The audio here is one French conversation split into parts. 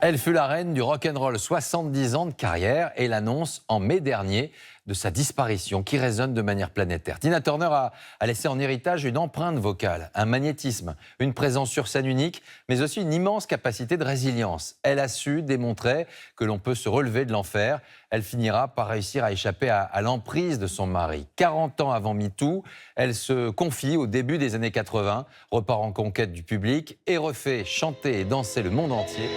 Elle fut la reine du rock'n'roll, 70 ans de carrière et l'annonce en mai dernier de sa disparition qui résonne de manière planétaire. Tina Turner a laissé en héritage une empreinte vocale, un magnétisme, une présence sur scène unique, mais aussi une immense capacité de résilience. Elle a su démontrer que l'on peut se relever de l'enfer. Elle finira par réussir à échapper à l'emprise de son mari. 40 ans avant MeToo, elle se confie au début des années 80, repart en conquête du public et refait chanter et danser le monde entier.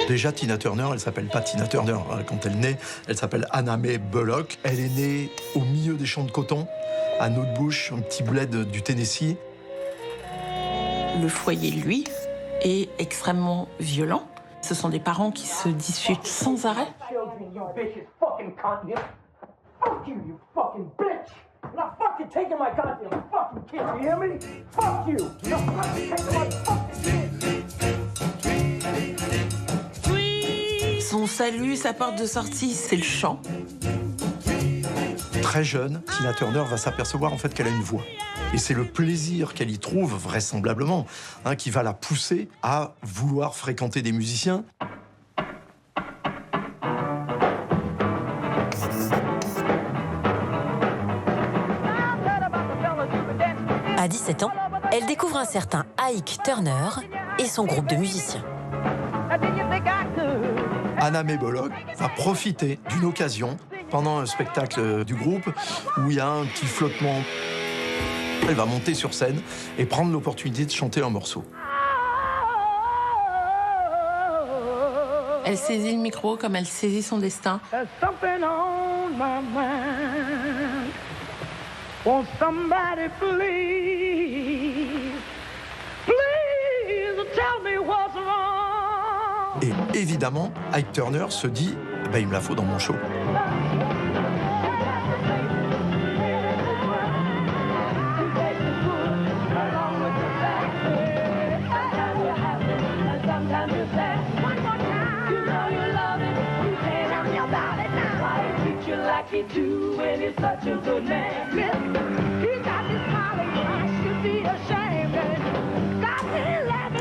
Déjà, Tina Turner, elle s'appelle pas Tina Turner. Quand elle naît, elle s'appelle Anna Mae Bullock. Elle est née au milieu des champs de coton, à Notbush, un petit bled du Tennessee. Le foyer, lui, est extrêmement violent. Ce sont des parents qui se disputent sans arrêt. Son salut, sa porte de sortie, c'est le chant. Très jeune, Tina Turner va s'apercevoir en fait qu'elle a une voix. Et c'est le plaisir qu'elle y trouve, vraisemblablement, qui va la pousser à vouloir fréquenter des musiciens. À 17 ans, elle découvre un certain Ike Turner et son groupe de musiciens. Anna Mae Bullock va profiter d'une occasion pendant un spectacle du groupe où il y a un petit flottement. Elle va monter sur scène et prendre l'opportunité de chanter un morceau. Elle saisit le micro comme elle saisit son destin. Et évidemment, Ike Turner se dit il me la faut dans mon show.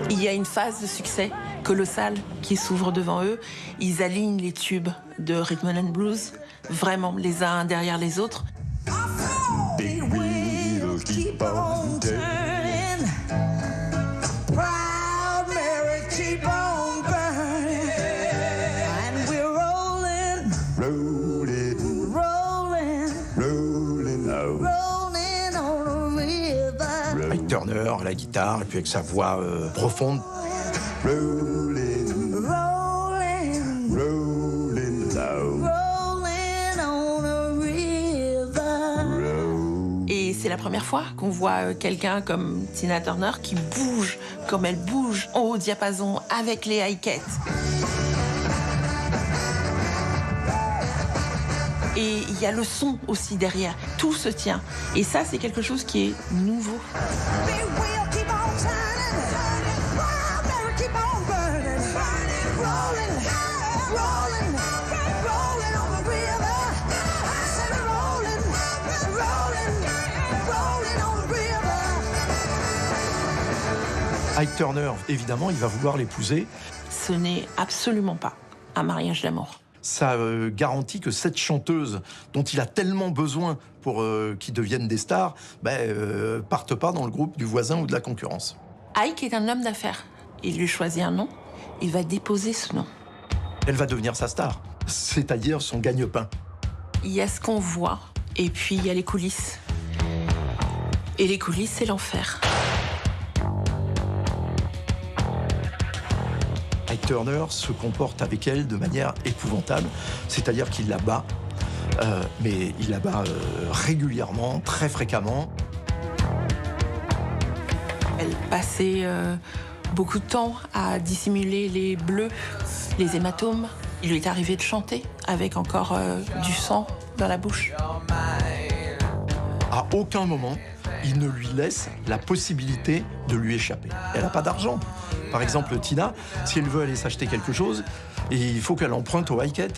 Il y a une phase de succès colossale qui s'ouvre devant eux. Ils alignent les tubes de Rhythm and Blues, vraiment les uns derrière les autres. Big wheel keep on turning. Proud Mary keep on burning. And we're rolling, rolling, rolling, rolling, rolling on a river. Ike Turner à la guitare et puis avec sa voix profonde. Rolling, rolling, rolling low. Rolling on a river. Et c'est la première fois qu'on voit quelqu'un comme Tina Turner qui bouge comme elle bouge en haut diapason avec les hi-hats. Et il y a le son aussi derrière. Tout se tient. Et ça, c'est quelque chose qui est nouveau. Big wheel keep on turning. Proud Mary keep on burning. Rolling, rolling, rolling on the river. I said rolling, rolling, rolling on the river. Ike Turner, évidemment, il va vouloir l'épouser. Ce n'est absolument pas un mariage d'amour. Ça garantit que cette chanteuse, dont il a tellement besoin pour qu'ils deviennent des stars, parte pas dans le groupe du voisin ou de la concurrence. Ike est un homme d'affaires. Il lui choisit un nom, il va déposer ce nom. Elle va devenir sa star, c'est-à-dire son gagne-pain. Il y a ce qu'on voit, et puis il y a les coulisses. Et les coulisses, c'est l'enfer. Ike Turner se comporte avec elle de manière épouvantable, c'est-à-dire qu'il la bat, mais il la bat régulièrement, très fréquemment. Elle passait beaucoup de temps à dissimuler les bleus, les hématomes. Il lui est arrivé de chanter avec encore du sang dans la bouche. À aucun moment, il ne lui laisse la possibilité de lui échapper. Elle n'a pas d'argent. Par exemple, Tina, si elle veut aller s'acheter quelque chose, il faut qu'elle emprunte au hi-hat.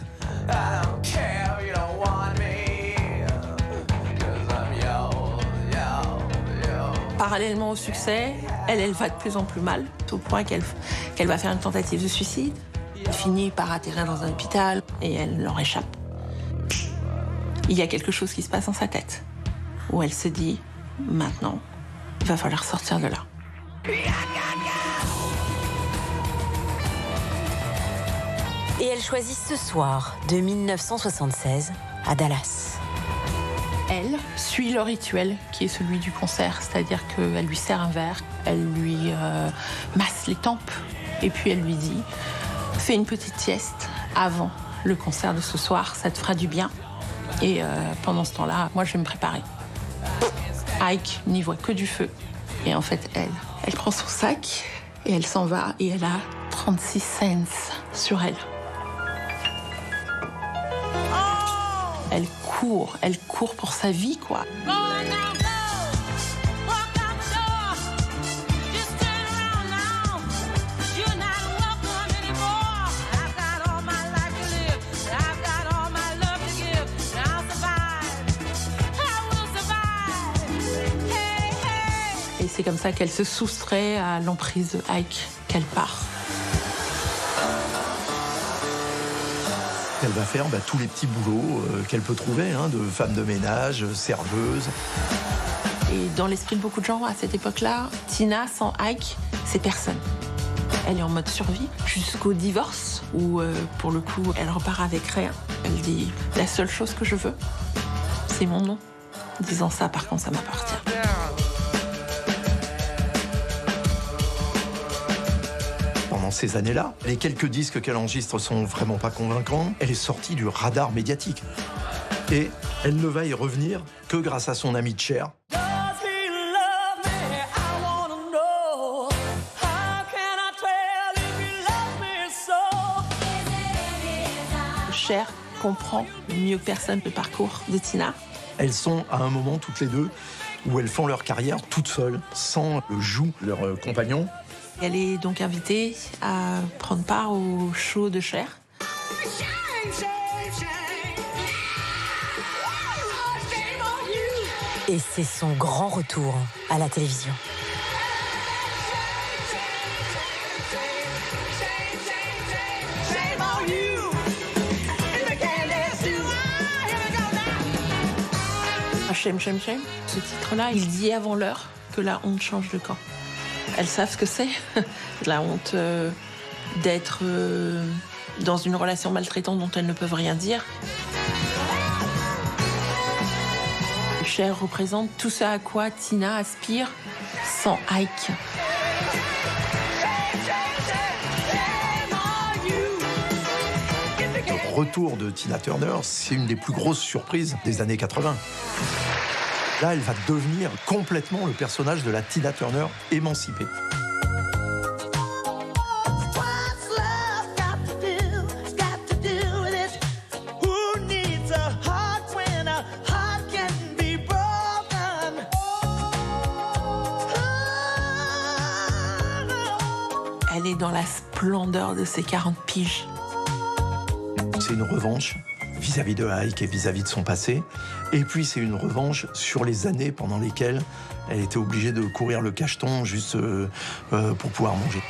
Parallèlement au succès, elle va de plus en plus mal, au point qu'elle va faire une tentative de suicide. Elle finit par atterrir dans un hôpital et elle leur échappe. Il y a quelque chose qui se passe dans sa tête, où elle se dit, maintenant, il va falloir sortir de là. Et elle choisit ce soir de 1976 à Dallas. Elle suit le rituel qui est celui du concert, c'est-à-dire qu'elle lui sert un verre, elle lui masse les tempes, et puis elle lui dit « Fais une petite sieste avant le concert de ce soir, ça te fera du bien. Et pendant ce temps-là, moi je vais me préparer. » Ike n'y voit que du feu. Et en fait, elle prend son sac et elle s'en va, et elle a 36 cents sur elle. Elle court pour sa vie, quoi. Et c'est comme ça qu'elle se soustrait à l'emprise de Ike, qu'elle part. Elle va faire tous les petits boulots qu'elle peut trouver, de femme de ménage, serveuse. Et dans l'esprit de beaucoup de gens, à cette époque-là, Tina, sans Ike, c'est personne. Elle est en mode survie jusqu'au divorce, où, pour le coup, elle repart avec rien. Elle dit « La seule chose que je veux, c'est mon nom. » Disant ça, par contre, ça m'appartient. Pendant ces années-là, les quelques disques qu'elle enregistre sont vraiment pas convaincants. Elle est sortie du radar médiatique. Et elle ne va y revenir que grâce à son ami Cher. Cher comprend mieux que personne le parcours de Tina. Elles sont à un moment toutes les deux où elles font leur carrière toutes seules, sans le joug de leur compagnon. Elle est donc invitée à prendre part au show de Cher. Et c'est son grand retour à la télévision. Shame, shame, shame. Ce titre-là, il dit avant l'heure que la honte change de camp. Elles savent ce que c'est, la honte d'être dans une relation maltraitante dont elles ne peuvent rien dire. Cher représente tout ce à quoi Tina aspire sans Ike. Le retour de Tina Turner, c'est une des plus grosses surprises des années 80. Là, elle va devenir complètement le personnage de la Tina Turner émancipée. Elle est dans la splendeur de ses 40 piges. C'est une revanche vis-à-vis de Ike et vis-à-vis de son passé. Et puis c'est une revanche sur les années pendant lesquelles elle était obligée de courir le cacheton juste pour pouvoir manger.